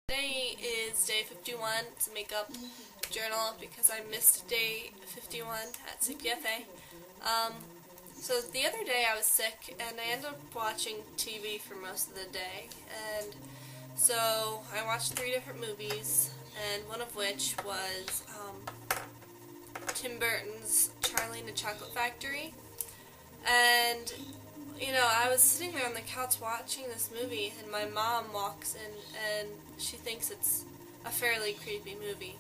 Today is day 51. It's a makeup journal because I missed day 51 at CPFA. So the other day I was sick and I ended up watching TV for most of the day. And so I watched 3 different movies, and one of which was Tim Burton's Charlie and the Chocolate Factory. And I was sitting there on the couch watching this movie, and my mom walks in, and she thinks it's a fairly creepy movie,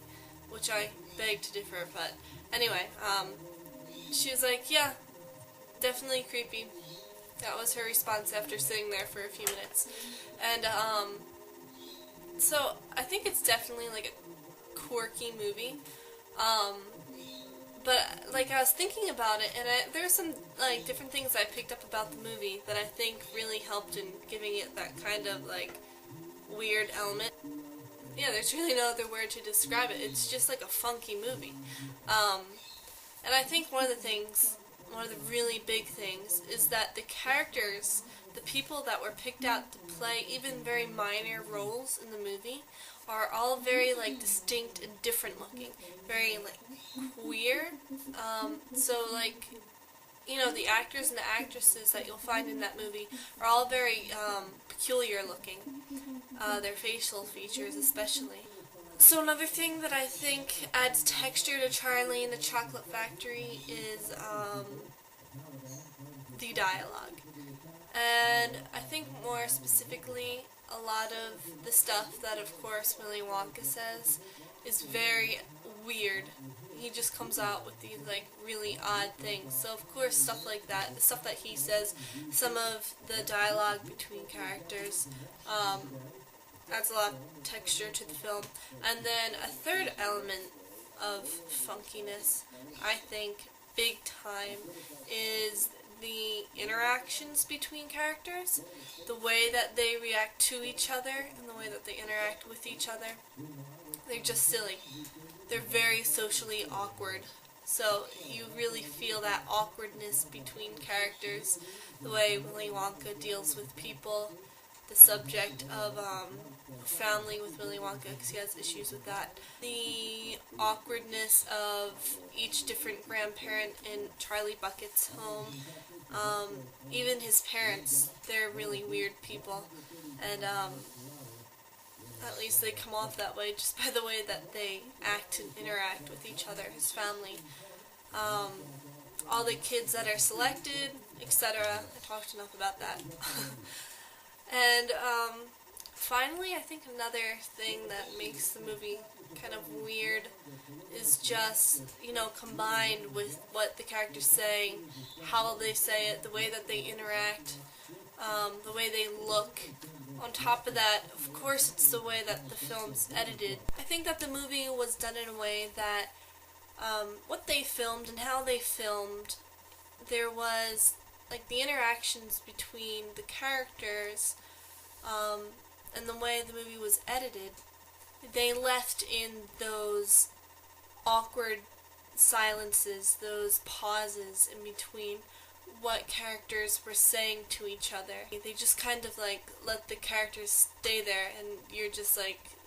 which I beg to differ, but anyway, she was like, yeah, definitely creepy. That was her response after sitting there for a few minutes. And, so I think it's definitely, like, a quirky movie. But, I was thinking about it, and there were some, different things I picked up about the movie that I think really helped in giving it that kind of, weird element. Yeah, there's really no other word to describe it. It's just, a funky movie. And I think one of the really big things, is that the characters, the people that were picked out to play even very minor roles in the movie, are all very, distinct and different looking. Very, queer. The actors and the actresses that you'll find in that movie are all very, peculiar looking. Their facial features especially. So another thing that I think adds texture to Charlie and the Chocolate Factory is, the dialogue. And I think more specifically, a lot of the stuff that, of course, Willy Wonka says is very weird. He just comes out with these, really odd things. So, of course, stuff like that, the stuff that he says, some of the dialogue between characters, adds a lot of texture to the film. And then a third element of funkiness, I think, big time, is the interactions between characters, the way that they react to each other, and the way that they interact with each other. They're just silly. They're very socially awkward. So you really feel that awkwardness between characters, the way Willy Wonka deals with people, the subject of family with Willy Wonka, because he has issues with that. The awkwardness of each different grandparent in Charlie Bucket's home. Even his parents, they're really weird people. And at least they come off that way just by the way that they act and interact with each other, his family. All the kids that are selected, etc. I talked enough about that. And finally, I think another thing that makes the movie kind of weird is just, combined with what the characters say, how they say it, the way that they interact, the way they look. On top of that, of course, it's the way that the film's edited. I think that the movie was done in a way that what they filmed and how they filmed, there was, the interactions between the characters, and the way the movie was edited, they left in those awkward silences, those pauses in between what characters were saying to each other. They just kind of let the characters stay there, and you're just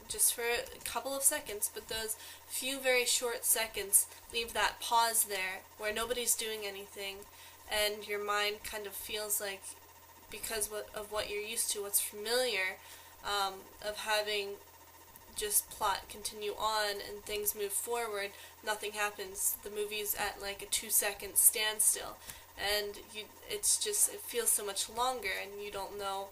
just for a couple of seconds, but those few very short seconds leave that pause there where nobody's doing anything, and your mind kind of feels because of what you're used to, what's familiar, of having just plot continue on and things move forward, nothing happens. The movie's at a 2-second standstill, and it feels so much longer, and you don't know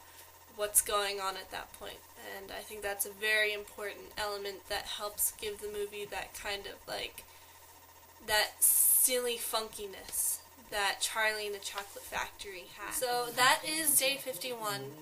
what's going on at that point. And I think that's a very important element that helps give the movie that kind of that silly funkiness that Charlie and the Chocolate Factory has. So that is day 51.